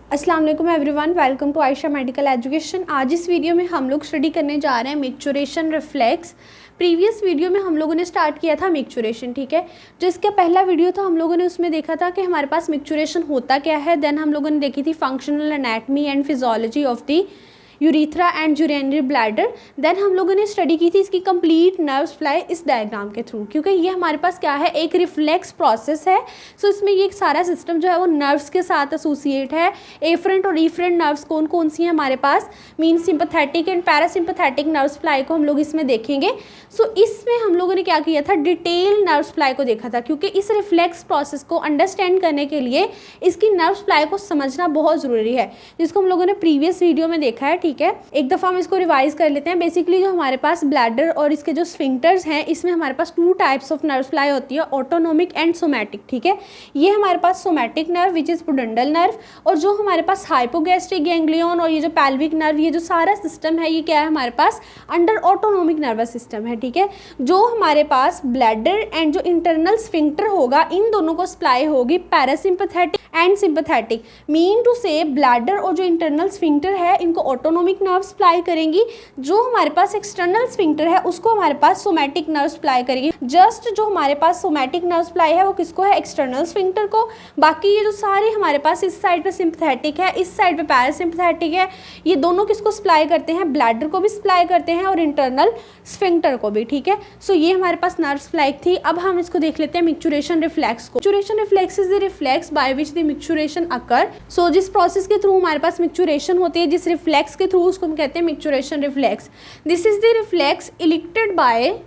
अस्सलाम वालेकुम everyone, welcome to Ayesha medical education. आज इस वीडियो में हम लोग स्टडी करने जा रहे हैं मिक्चुरेशन रिफ्लेक्स। प्रीवियस वीडियो में हम लोगों ने स्टार्ट किया था मिक्चुरेशन, ठीक है। जो इसका पहला वीडियो था हम लोगों ने उसमें देखा था कि हमारे पास मिक्चुरेशन होता क्या है। देन हम लोगों ने देखी थी functional anatomy and physiology of the urethra and urinary bladder. Then हम लोगों ने स्टडी की थी इसकी कंप्लीट नर्व सप्लाई इस डायग्राम के थ्रू, क्योंकि ये हमारे पास क्या है, एक रिफ्लेक्स प्रोसेस है। सो इसमें ये सारा सिस्टम जो है वो नर्व्स के साथ एसोसिएट है। एफरेंट और इफरेंट नर्व्स कौन कौन सी हैं हमारे पास, mean sympathetic and parasympathetic nerve supply को हम लोग इसमें देखेंगे। सो इसमें हम लोगों ने क्या किया था, डिटेल नर्व सप्लाई को देखा था, क्योंकि इस रिफ्लेक्स प्रोसेस को अंडरस्टैंड करने के लिए इसकी नर्व सप्लाई को समझना बहुत ज़रूरी है, जिसको हम लोगों ने प्रीवियस वीडियो में देखा है, ठीक है। एक दफ़ा हम इसको रिवाइज कर लेते हैं। बेसिकली जो हमारे पास ब्लैडर और इसके जो स्फिंक्टर्स हैं, इसमें हमारे पास two types of nerve supply होती है, ऑटोनोमिक एंड सोमैटिक, ठीक है। ये हमारे पास somatic nerve which is pudendal nerve, और जो हमारे पास हाइपोगैस्ट्रिक गैंग्लियन और ये जो पैल्विक नर्व, ये जो सारा सिस्टम है ये क्या है हमारे पास अंडर ऑटोनोमिक नर्वस सिस्टम है, ठीक है। जो हमारे पास ब्लैडर एंड जो इंटरनल स्फिंक्टर होगा, इन दोनों को सप्लाई होगी parasympathetic and sympathetic. Mean two से ब्लैडर और जो इंटरनल स्फिंक्टर है इनको ऑटोनोमिक नर्व सप्लाई करेंगी, जो हमारे पास एक्सटर्नल स्फिंक्टर है उसको हमारे पास सोमैटिक नर्व सप्लाई करेगी। जस्ट जो हमारे पास सोमैटिक नर्व सप्लाई है वो किसको है, एक्सटर्नल स्फिंक्टर को। बाकी ये जो सारे हमारे पास इस साइड पे सिंपैथेटिक है, इस साइड पे पैरासिम्पैथेटिक है, ये दोनों किसको सप्लाई करते हैं, ब्लैडर को भी सप्लाई करते हैं और इंटरनल स्फिंक्टर को भी, ठीक है। सो ये हमारे पास नर्व सप्लाई थी। अब हम इसको देख लेते हैं मिक्चुरेशन रिफ्लेक्स को। Micturition reflex is the reflex by which the micturition occur. So जिस प्रोसेस के थ्रू हमारे पास मिक्चुरेशन होती है, जिस रिफ्लेक्स के थ्रू, उसको हम कहते हैं micturition reflex. This is the reflex elicited by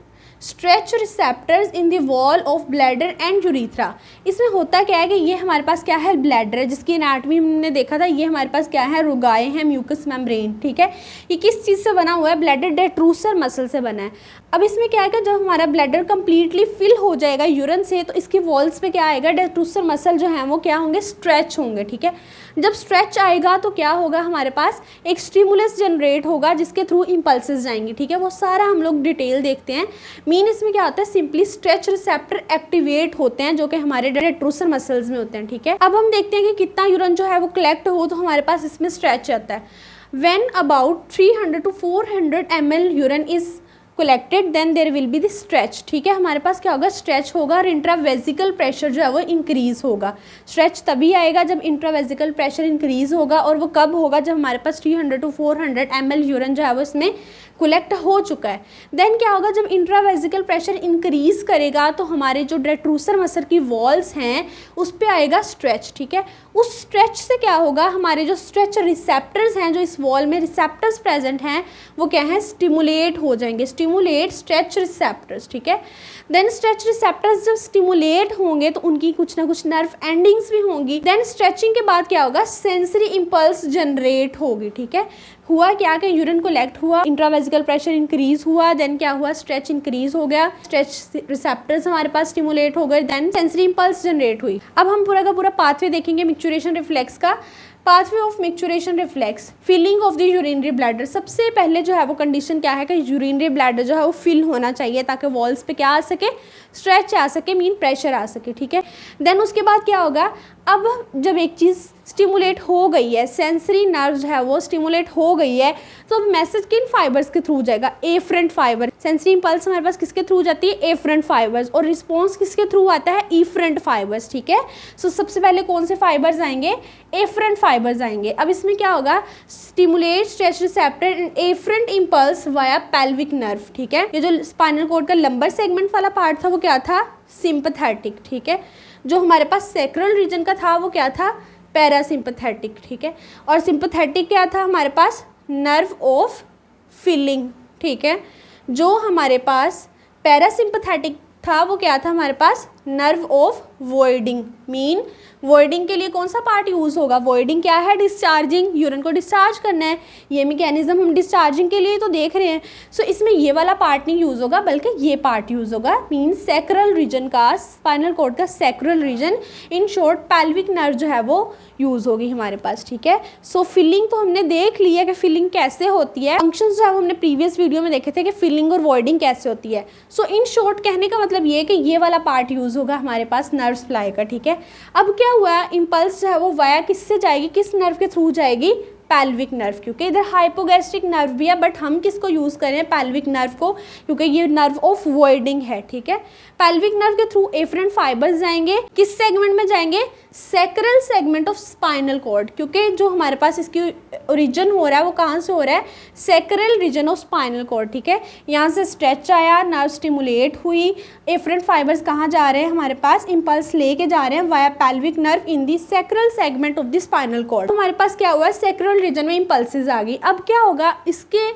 stretch receptors in the wall of bladder and urethra. इसमें होता क्या है कि ये हमारे पास क्या है, ब्लैडर है, जिसकी एनाटमी हमने देखा था। ये हमारे पास क्या है, रुगाए हैं, म्यूकस मेम्ब्रेन, ठीक है। ये किस चीज़ से बना हुआ है, ब्लैडर डेट्रूसर मसल से बना है। अब इसमें क्या है, जब हमारा ब्लैडर कंप्लीटली फिल हो जाएगा यूरिन से, तो इसकी वॉल्स पे क्या आएगा, डेट्रूसर मसल जो है वो क्या होंगे, स्ट्रेच होंगे, ठीक है। जब स्ट्रेच आएगा तो क्या होगा, हमारे पास एक स्टिमुलस जनरेट होगा जिसके थ्रू इम्पल्सेस जाएंगी, ठीक है। वो सारा हम लोग डिटेल देखते हैं। मीन इसमें क्या होता है, सिंपली स्ट्रेच रिसेप्टर एक्टिवेट होते हैं जो कि हमारे डेट्रूसर मसल्स में होते हैं, ठीक है। अब हम देखते हैं कि कितना यूरिन जो है वो कलेक्ट हो तो हमारे पास इसमें स्ट्रेच आता है। When about 300 to 400 ml urine is collected then there will be the stretch, ठीक है। हमारे पास क्या होगा, स्ट्रेच होगा और इंट्रावेजिकल प्रेशर जो है वो इंक्रीज होगा। स्ट्रेच तभी आएगा जब इंट्रावेजिकल प्रेशर इंक्रीज होगा, और वो कब होगा, जब हमारे पास 300 to 400 ml यूरिन जो है वो इसमें कलेक्ट हो चुका है। देन क्या होगा, जब इंट्रावेजिकल प्रेशर इंक्रीज करेगा तो हमारे जो डेट्रूसर मसल की वॉल्स हैं उस पर आएगा स्ट्रेच, ठीक है। उस स्ट्रेच से क्या होगा, हमारे जो स्ट्रेच रिसेप्टर्स हैं, जो इस वॉल में रिसेप्टर्स प्रेजेंट हैं, वो क्या है, स्टिमुलेट हो जाएंगे, स्टिमुलेट स्ट्रेच रिसेप्टर्स, ठीक है। देन स्ट्रेच रिसेप्टर्स जब स्टिमुलेट होंगे तो उनकी कुछ ना कुछ नर्व एंडिंग्स भी होंगी। देन स्ट्रेचिंग के बाद क्या होगा, सेंसरी इम्पल्स जनरेट होगी, ठीक है। हुआ क्या कि यूरिन कलेक्ट हुआ, इंट्रावेजिकल प्रेशर इंक्रीज हुआ, देन क्या हुआ, स्ट्रेच इंक्रीज हो गया, स्ट्रेच रिसेप्टर्स हमारे पास स्टिमुलेट हो गए, देन सेंसरी इम्पल्स जनरेट हुई। अब हम पूरा का पूरा पाथवे देखेंगे मिक्चुरेशन रिफ्लेक्स का। Pathway of micturition reflex, filling of the urinary bladder. सबसे पहले जो है वो कंडीशन क्या है कि यूरिनरी ब्लैडर जो है वो फिल होना चाहिए, ताकि वॉल्स पे क्या आ सके, स्ट्रेच आ सके, मीन प्रेशर आ सके, ठीक है। देन उसके बाद क्या होगा, अब जब एक चीज़ स्टिमुलेट हो गई है, सेंसरी नर्व जो है वो स्टिमुलेट हो गई है, तो अब मैसेज किन फाइबर्स के थ्रू जाएगा, एफरेंट फाइबर। सेंसरी इम्पल्स हमारे पास किसके थ्रू जाती है, एफरेंट फाइबर्स, और रिस्पॉन्स किसके थ्रू आता है, इफरेंट फाइबर्स, ठीक है। सो सबसे पहले कौन से फाइबर्स आएंगे, एफरेंट फाइबर्स आएंगे। अब इसमें क्या होगा, stimulate stretch receptor and afferent impulse via pelvic nerve, ठीक है। ये जो स्पाइनल कॉर्ड का लंबर सेगमेंट वाला पार्ट था वो क्या था, सिंपैथेटिक, ठीक है। जो हमारे पास सैक्रल रीजन का था वो क्या था, पैरासिम्पैथेटिक, ठीक है। और सिंपैथेटिक क्या था हमारे पास, नर्व ऑफ फिलिंग, ठीक है। जो हमारे पास पैरासिम्पैथेटिक था वो क्या था हमारे पास, nerve of voiding. Mean voiding के लिए कौन सा पार्ट यूज़ होगा, वॉइडिंग क्या है, डिस्चार्जिंग, यूरिन को डिस्चार्ज करना है। ये मैकेनिज्म हम डिस्चार्जिंग के लिए तो देख रहे हैं। सो इसमें ये वाला पार्ट नहीं यूज़ होगा, बल्कि ये पार्ट यूज़ होगा, मीन सैक्रल रीजन का, स्पाइनल कॉर्ड का sacral region, in short pelvic nerve जो है वो यूज़ होगी हमारे पास, ठीक है। सो फिलिंग तो हमने देख लिया कि फिलिंग कैसे होती है। फंक्शंस जो है हमने प्रीवियस वीडियो में देखे थे कि फिलिंग और वॉइडिंग कैसे होती है। सो इन शॉर्ट कहने का मतलब ये है कि ये वाला पार्ट यूज़ यूज़ होगा हमारे पास नर्व सप्लाई का, ठीक है। अब क्या हुआ, इम्पल्स जो है वो वाया किससे जाएगी, किस नर्व के थ्रू जाएगी, पैल्विक नर्व, क्योंकि इधर हाइपोगैस्ट्रिक नर्व भी है बट हम किसको यूज़ करें, पैल्विक नर्व को, क्योंकि ये नर्व ऑफ वॉइडिंग है, ठीक है। पैल्विक नर्व के थ्रू एफरेंट फाइबर्स जाएंगे, किस सेगमेंट में जाएंगे, sacral segment of spinal cord, क्योंकि जो हमारे पास इसकी ओरिजिन हो रहा है वो कहाँ से हो रहा है, sacral region of spinal cord, ठीक है। यहाँ से स्ट्रेच आया, नर्व स्टिमुलेट हुई, एफरेंट फाइबर्स कहाँ जा रहे हैं हमारे पास, इम्पल्स लेके जा रहे हैं via pelvic nerve in the sacral segment of the spinal cord. हमारे पास क्या हुआ, सैक्रल रीजन में इम्पल्सेस आ गई। अब क्या होगा, इसके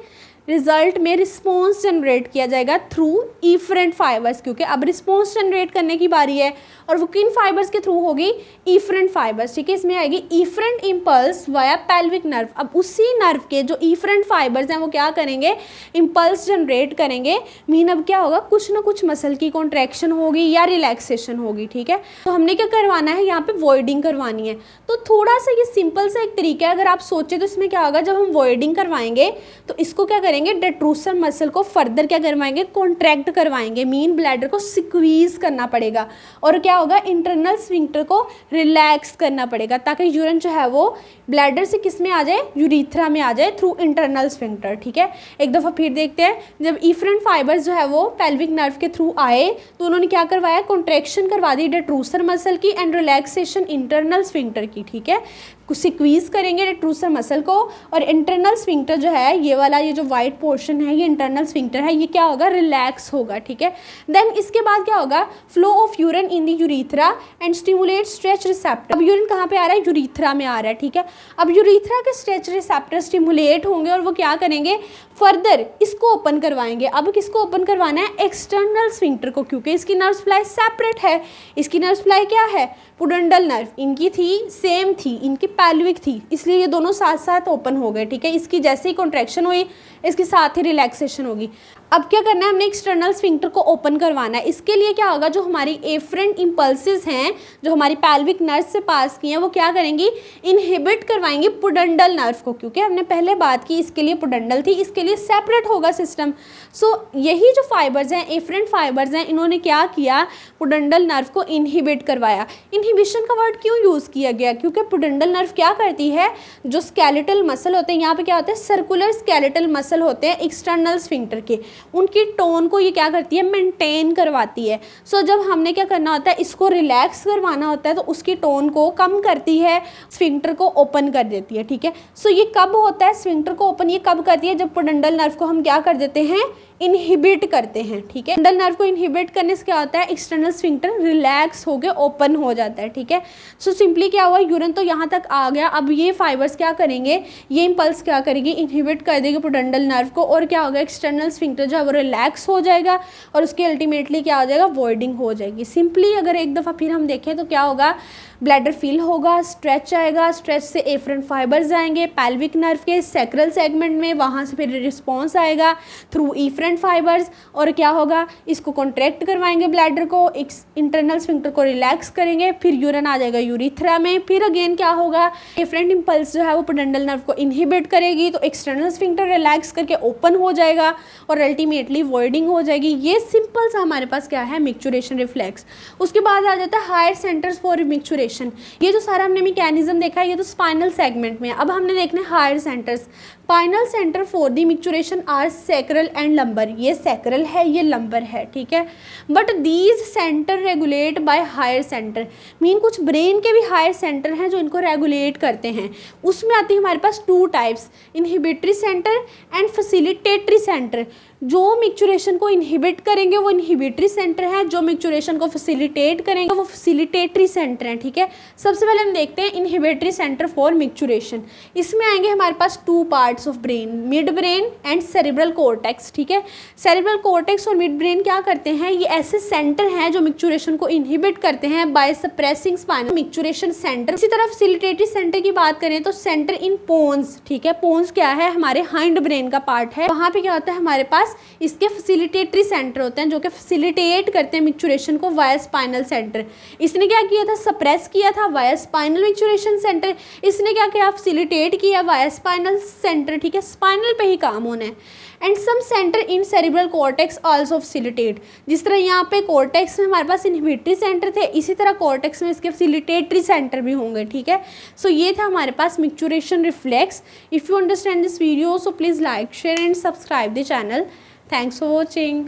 रिजल्ट में रिस्पॉन्स जनरेट किया जाएगा थ्रू इफरेंट फाइबर्स, क्योंकि अब रिस्पॉन्स जनरेट करने की बारी है और वो किन फाइबर्स के थ्रू होगी, इफरेंट फाइबर्स, ठीक है। इसमें आएगी efferent impulse via pelvic nerve. अब उसी नर्व के जो इफरेंट फाइबर्स हैं वो क्या करेंगे, इम्पल्स जनरेट करेंगे। मीन अब क्या होगा, कुछ ना कुछ मसल की कॉन्ट्रैक्शन होगी या रिलैक्सेशन होगी, ठीक है। तो हमने क्या करवाना है, यहाँ पे वॉइडिंग करवानी है। तो थोड़ा सा ये सिंपल सा एक तरीका है, अगर आप सोचें तो इसमें क्या होगा, जब हम वॉइडिंग करवाएंगे तो इसको क्या करेंगे, डेट्रूसर मसल को फर्दर क्या करवाएंगे, कॉन्ट्रैक्ट करवाएंगे। मीन ब्लैडर को स्क्वीज करना पड़ेगा और क्या होगा, इंटरनल स्फिंक्टर को रिलैक्स करना पड़ेगा ताकि यूरिन जो है वो ब्लैडर से किस में आ जाए, यूरिथ्रा में आ जाए थ्रू इंटरनल स्फिंक्टर, ठीक है। एक दफ़ा फिर देखते हैं, जब इफरेंट फाइबर्स जो है वो पेल्विक नर्व के थ्रू आए तो उन्होंने क्या करवाया, कॉन्ट्रैक्शन करवा दी डेट्रूसर मसल की एंड रिलैक्सेशन इंटरनल स्फिंक्टर की, ठीक है। स्क्वीज करेंगे डेट्रूसर मसल को और इंटरनल स्फिंक्टर जो है, ये वाला ये जो वाइट पोर्शन है ये इंटरनल स्फिंक्टर है, ये क्या होगा, रिलैक्स होगा, ठीक है। देन इसके बाद क्या होगा, flow of urine in the urethra and stimulate stretch receptor. अब यूरिन कहाँ पे आ रहा है, यूरिथ्रा में आ रहा है, ठीक है। अब यूरिथ्रा के स्ट्रेच रिसेप्टर स्टिमुलेट होंगे और वो क्या करेंगे, फर्दर इसको ओपन करवाएंगे। अब किसको ओपन करवाना है, एक्सटर्नल स्फिंक्टर को, क्योंकि इसकी नर्व सप्लाई सेपरेट है। इसकी नर्व सप्लाई क्या है, पुडेंडल नर्व, इनकी थी सेम थी, इनकी पैल्विक थी, इसलिए ये दोनों साथ साथ ओपन हो गए, ठीक है। इसकी जैसे ही कॉन्ट्रैक्शन हुई इसके साथ ही रिलैक्सेशन होगी। अब क्या करना है, हमने एक्सटर्नल स्फिंक्टर को ओपन करवाना है। इसके लिए क्या होगा, जो हमारी एफरेंट इम्पल्सेस हैं जो हमारी पैल्विक नर्व से पास की हैं वो क्या करेंगी, इनहिबिट करवाएंगी पुडेंडल नर्व को, क्योंकि हमने पहले बात की इसके लिए पुडेंडल थी, इसके लिए सेपरेट होगा सिस्टम। सो यही जो फाइबर्स हैं, एफरेंट फाइबर्स हैं, इन्होंने क्या किया, पुडेंडल नर्व को इनहिबिट करवाया। इनहिबिशन का वर्ड क्यों यूज़ किया गया, क्योंकि पुडेंडल नर्व क्या करती है, जो स्केलेटल मसल होते हैं, यहाँ पे क्या होता है, सर्कुलर स्केलेटल मसल होते हैं एक्सटर्नल स्फिंक्टर के, उनकी टोन को ये क्या करती है, मेंटेन करवाती है। सो जब हमने क्या करना होता है, इसको रिलैक्स करवाना होता है तो उसकी टोन को कम करती है, स्फिंक्टर को ओपन कर देती है, ठीक है। सो ये कब होता है, स्फिंक्टर को ओपन ये कब करती है, जब पुडेंडल नर्व को हम क्या कर देते हैं, इनहिबिट करते हैं, ठीक है। पुडेंडल नर्व को इनहिबिट करने से क्या होता है, एक्सटर्नल स्फिंक्टर रिलैक्स होकर ओपन हो जाता है, ठीक है। सो सिंपली क्या हुआ, यूरिन तो यहाँ तक आ गया। अब ये फाइबर्स क्या करेंगे, ये इम्पल्स क्या करेगी, इनहिबिट कर देगी पुडेंडल नर्व को और क्या होगा, एक्सटर्नल स्फिंक्टर जो है वो रिलैक्स हो जाएगा और उसके अल्टीमेटली क्या हो जाएगा, वॉइडिंग हो जाएगी। सिंपली अगर एक दफ़ा फिर हम देखें तो क्या होगा, ब्लैडर फिल होगा, स्ट्रेच आएगा, स्ट्रेच से एफरेंट फाइबर्स आएंगे पैल्विक नर्व के सैक्रल सेगमेंट में, वहाँ से फिर रिस्पॉन्स आएगा थ्रू एफरेंट फाइबर्स और क्या होगा, इसको कॉन्ट्रैक्ट करवाएंगे ब्लैडर को, इंटरनल स्फिंक्टर को रिलैक्स करेंगे, फिर यूरिन आ जाएगा यूरिथ्रा में, फिर अगेन क्या होगा, एफरेंट इम्पल्स जो है वो पुडेंडल नर्व को इनहिबिट करेगी तो एक्सटर्नल स्फिंक्टर रिलैक्स करके ओपन हो जाएगा और अल्टीमेटली वॉइडिंग हो जाएगी। ये सिंपल सा हमारे पास क्या है, मिक्चुरेशन रिफ्लेक्स। उसके बाद आ जाता है हायर सेंटर्स फॉर मिक्चुरेशन। ये जो सारा हमने मैकेनिज्म देखा है ये तो स्पाइनल सेगमेंट में है। अब हमने देखना है higher centres. Spinal centre for the micturition are sacral and lumbar. ये सैक्रल है, ये लंबर है, ठीक है। But these centre regulate by higher centre, mean कुछ ब्रेन के भी हायर सेंटर हैं जो इनको रेगुलेट करते हैं। उसमें आती है हमारे पास two types, inhibitory centre and facilitatory centre. जो मिक्चुरेशन को इनहिबिट करेंगे वो इनहिबिटरी सेंटर है, जो मिक्चुरेशन को फैसिलिटेट करेंगे वो फैसिलिटेटरी सेंटर है, ठीक है। सबसे पहले हम देखते हैं इनहिबिटरी सेंटर फॉर मिक्चुरेशन। इसमें आएंगे हमारे पास two parts of brain, mid brain and cerebral cortex, ठीक है। सेरिब्रल कॉर्टेक्स और मिड ब्रेन क्या करते हैं, ये ऐसे सेंटर हैं जो मिक्चुरेशन को इनहिबिट करते हैं by suppressing spinal micturition centre. इसी तरह फैसिलिटेटरी सेंटर की बात करें तो सेंटर इन पोन्स, ठीक है। पोन्स क्या है, हमारे हाइंड ब्रेन का पार्ट है। वहाँ पे क्या होता है हमारे पास, इसके फैसिलिटेटरी सेंटर होते हैं जो कि फैसिलिटेट करते हैं मिक्चुरेशन को वाया स्पाइनल सेंटर। इसने क्या किया था, सप्रेस किया था वाया स्पाइनल मिक्चुरेशन सेंटर। इसने क्या किया, फैसिलिटेट किया वाया स्पाइनल सेंटर, ठीक है। स्पाइनल पे ही काम होना है। And some centre in cerebral cortex also facilitate. जिस तरह यहाँ पे कॉर्टेक्स में हमारे पास इनहिबिटरी सेंटर थे, इसी तरह कॉर्टेक्स में इसके फैसिलिटेटरी सेंटर भी होंगे, ठीक है। सो ये था हमारे पास micturition reflex. If you understand this video so please like share and subscribe the channel. Thanks for watching.